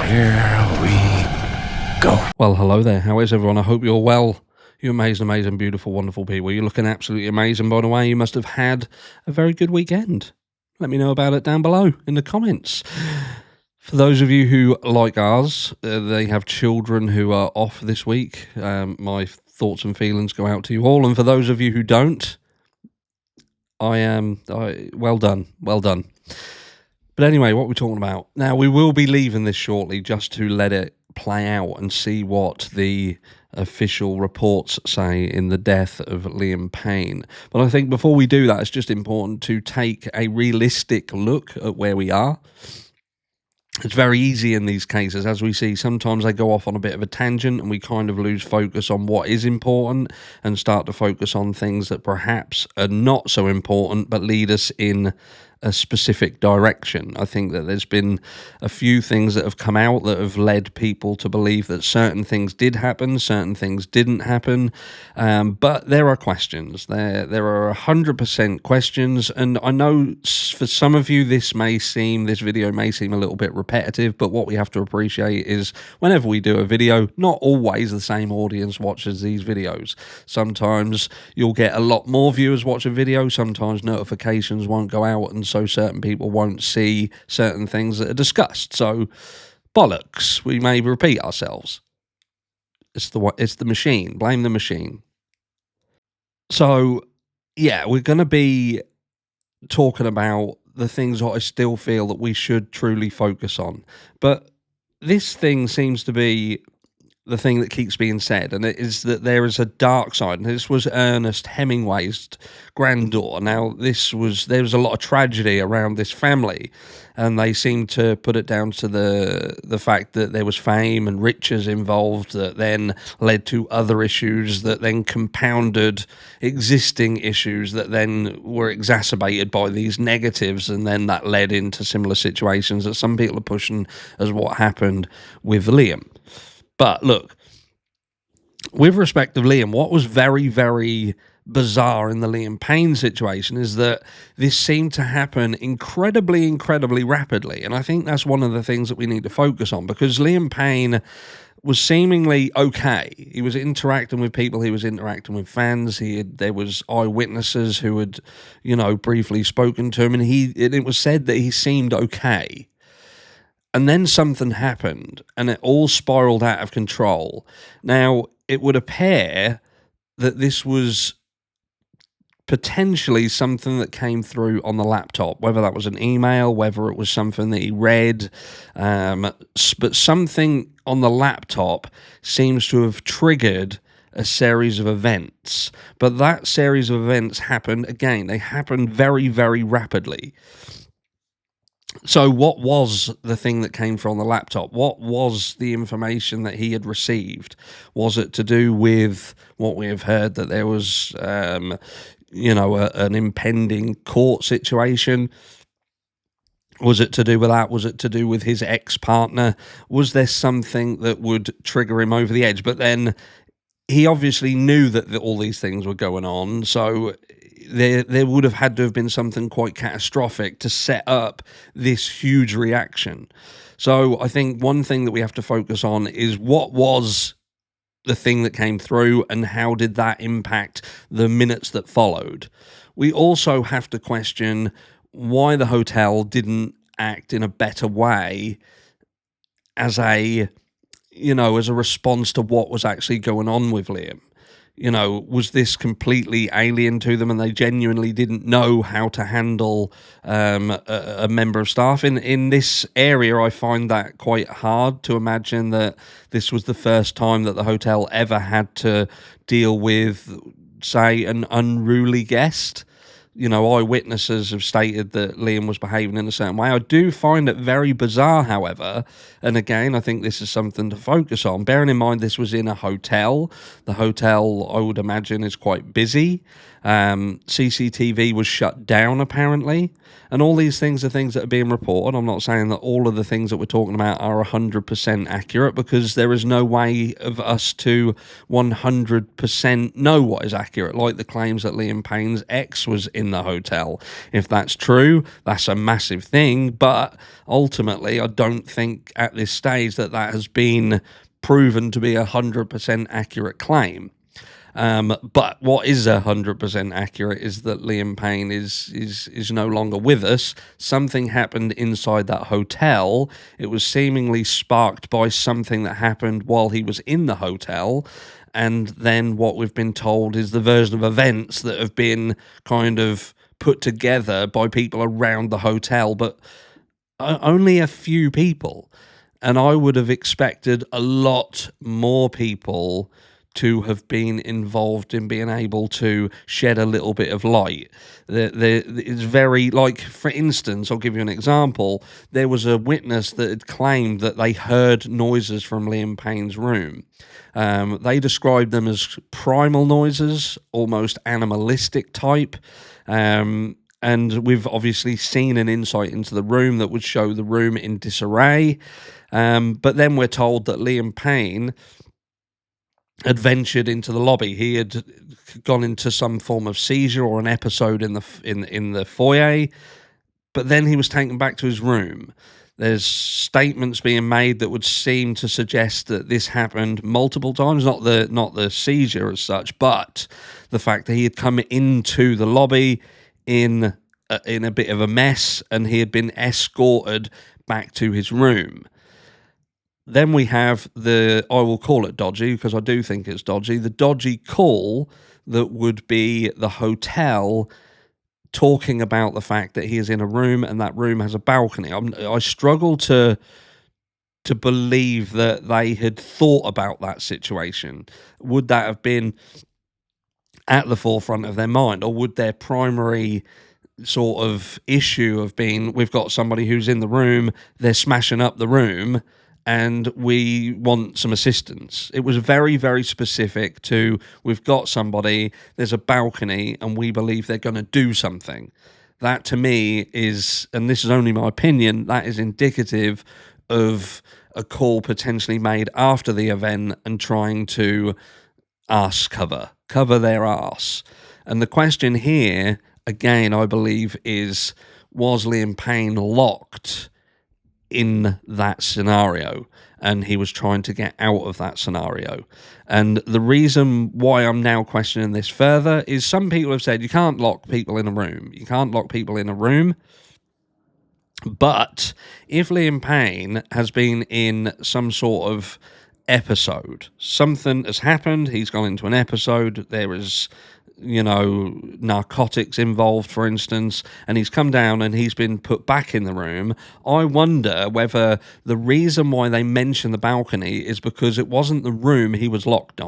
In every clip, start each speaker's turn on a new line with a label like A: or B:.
A: Here we go.
B: Well, hello there. How is everyone? I hope you're well. You amazing, beautiful, wonderful people. You're looking absolutely amazing, by the way. You must have had a very good weekend. Let me know about it down below in the comments. For those of you who, like ours, they have children who are off this week, my thoughts and feelings go out to you all. And for those of you who don't, well done. But anyway, what we're talking about. Now, we will be leaving this shortly just to let it play out and see what the official reports say in the death of Liam Payne. But I think before we do that, it's just important to take a realistic look at where we are. It's very easy in these cases, as we see, sometimes they go off on a bit of a tangent and we kind of lose focus on what is important and start to focus on things that perhaps are not so important but lead us in a specific direction. I think that there's been a few things that have come out that have led people to believe that certain things did happen, certain things didn't happen, but there are questions. There are 100% questions, and I know for some of you this video may seem a little bit repetitive, but what we have to appreciate is whenever we do a video, not always the same audience watches these videos. Sometimes you'll get a lot more viewers watch a video, sometimes notifications won't go out, and so certain people won't see certain things that are discussed. So, bollocks, we may repeat ourselves. It's the machine. Blame the machine. So, yeah, we're going to be talking about the things that I still feel that we should truly focus on. But this thing seems to be the thing that keeps being said, and it is that there is a dark side. And this was Ernest Hemingway's granddaughter. Now, there was a lot of tragedy around this family, and they seem to put it down to the fact that there was fame and riches involved that then led to other issues that then compounded existing issues that then were exacerbated by these negatives, and then that led into similar situations that some people are pushing as what happened with Liam. But look, with respect to Liam, what was very, very bizarre in the Liam Payne situation is that this seemed to happen incredibly rapidly. And I think that's one of the things that we need to focus on, because Liam Payne was seemingly okay. He was interacting with people, he was interacting with fans, there was eyewitnesses who had, briefly spoken to him, and it was said that he seemed okay. And then something happened, and it all spiraled out of control. Now, it would appear that this was potentially something that came through on the laptop, whether that was an email, whether it was something that he read, but something on the laptop seems to have triggered a series of events. But that series of events happened, again, they happened very, very rapidly. So what was the thing that came from the laptop? What was the information that he had received? Was it to do with what we have heard, that there was, an impending court situation? Was it to do with that? Was it to do with his ex-partner? Was there something that would trigger him over the edge? But then he obviously knew that all these things were going on, so there would have had to have been something quite catastrophic to set up this huge reaction. So I think one thing that we have to focus on is what was the thing that came through and how did that impact the minutes that followed. We also have to question why the hotel didn't act in a better way as a response to what was actually going on with Liam. Was this completely alien to them and they genuinely didn't know how to handle a member of staff? In this area, I find that quite hard to imagine that this was the first time that the hotel ever had to deal with, say, an unruly guest. Eyewitnesses have stated that Liam was behaving in a certain way. I do find it very bizarre, however, and again, I think this is something to focus on. Bearing in mind this was in a hotel. The hotel, I would imagine, is quite busy. CCTV was shut down, apparently. And all these things are things that are being reported. I'm not saying that all of the things that we're talking about are 100% accurate, because there is no way of us to 100% know what is accurate, like the claims that Liam Payne's ex was in the hotel. If that's true, that's a massive thing, but ultimately I don't think at this stage that has been proven to be a 100% accurate claim. But what is 100% accurate is that Liam Payne is no longer with us. Something happened inside that hotel. It was seemingly sparked by something that happened while he was in the hotel. And then what we've been told is the version of events that have been kind of put together by people around the hotel, but only a few people. And I would have expected a lot more people to have been involved in being able to shed a little bit of light. It's very, like, for instance, I'll give you an example. There was a witness that had claimed that they heard noises from Liam Payne's room. They described them as primal noises, almost animalistic type. And we've obviously seen an insight into the room that would show the room in disarray. But then we're told that Liam Payne had ventured into the lobby. He had gone into some form of seizure or an episode in the foyer, but then he was taken back to his room. There's statements being made that would seem to suggest that this happened multiple times, not the seizure as such, but the fact that he had come into the lobby in a bit of a mess and he had been escorted back to his room. Then we have I will call it dodgy because I do think it's dodgy, the dodgy call that would be the hotel talking about the fact that he is in a room and that room has a balcony. I struggle to believe that they had thought about that situation. Would that have been at the forefront of their mind, or would their primary sort of issue have been, we've got somebody who's in the room, they're smashing up the room, and we want some assistance? It was very, very specific to, we've got somebody, there's a balcony, and we believe they're going to do something. That to me is, and this is only my opinion, that is indicative of a call potentially made after the event and trying to cover their arse. And the question here, again, I believe is, was Liam Payne locked in that scenario, and he was trying to get out of that scenario? And the reason why I'm now questioning this further is some people have said you can't lock people in a room. You can't lock people in a room. But if Liam Payne has been in some sort of episode, something has happened, he's gone into an episode, there is, narcotics involved, for instance, and he's come down and he's been put back in the room, I wonder whether the reason why they mention the balcony is because it wasn't the room he was locked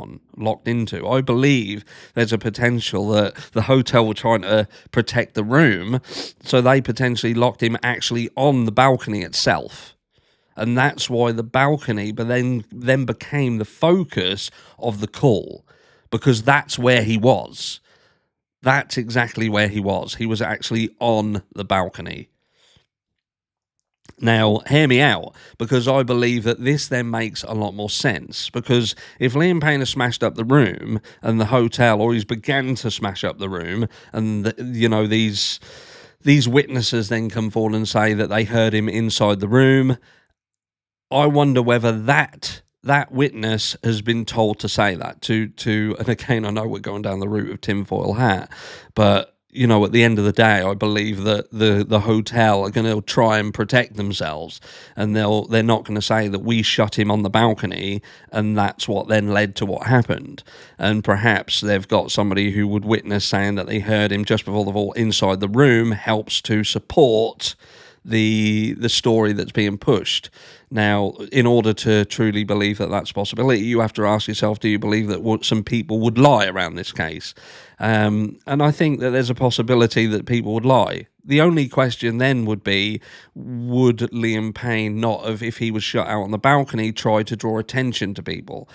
B: into. I believe there's a potential that the hotel were trying to protect the room, so they potentially locked him actually on the balcony itself. And that's why the balcony then became the focus of the call, because that's where he was. That's exactly where he was. He was actually on the balcony. Now, hear me out, because I believe that this then makes a lot more sense. Because if Liam Payne has smashed up the room and the hotel, or he's began to smash up the room, and these witnesses then come forward and say that they heard him inside the room, I wonder whether that witness has been told to say that to, and again, I know we're going down the route of tinfoil hat, but at the end of the day, I believe that the hotel are going to try and protect themselves, and they're not going to say that we shut him on the balcony and that's what then led to what happened. And perhaps they've got somebody who would witness saying that they heard him just before the vault inside the room, helps to support the story that's being pushed. Now, in order to truly believe that that's a possibility, you have to ask yourself, do you believe that some people would lie around this case? And I think that there's a possibility that people would lie. The only question then would be, would Liam Payne not have, if he was shut out on the balcony, try to draw attention to people?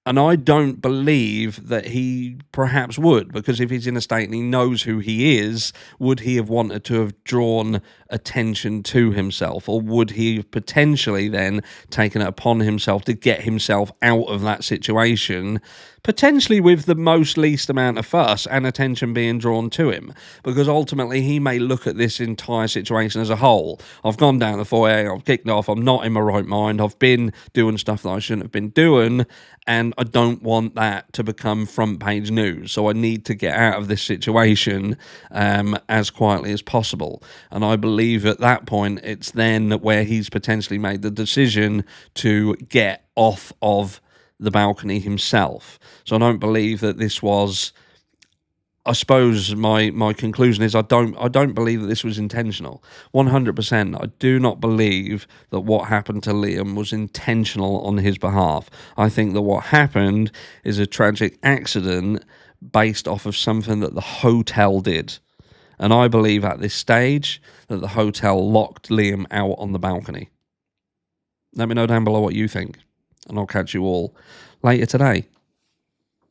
B: And I don't believe that he perhaps would, because if he's in a state and he knows who he is, would he have wanted to have drawn attention to himself? Or would he have potentially then taken it upon himself to get himself out of that situation, potentially with the most least amount of fuss and attention being drawn to him? Because ultimately he may look at this entire situation as a whole. I've gone down the foyer, I've kicked off, I'm not in my right mind, I've been doing stuff that I shouldn't have been doing, and I don't want that to become front page news. So I need to get out of this situation as quietly as possible. And I believe at that point, it's then where he's potentially made the decision to get off of the balcony himself. So I don't believe that this was... I suppose my conclusion is I don't believe that this was intentional. 100%. I do not believe that what happened to Liam was intentional on his behalf. I think that what happened is a tragic accident based off of something that the hotel did. And I believe at this stage that the hotel locked Liam out on the balcony. Let me know down below what you think, and I'll catch you all later today.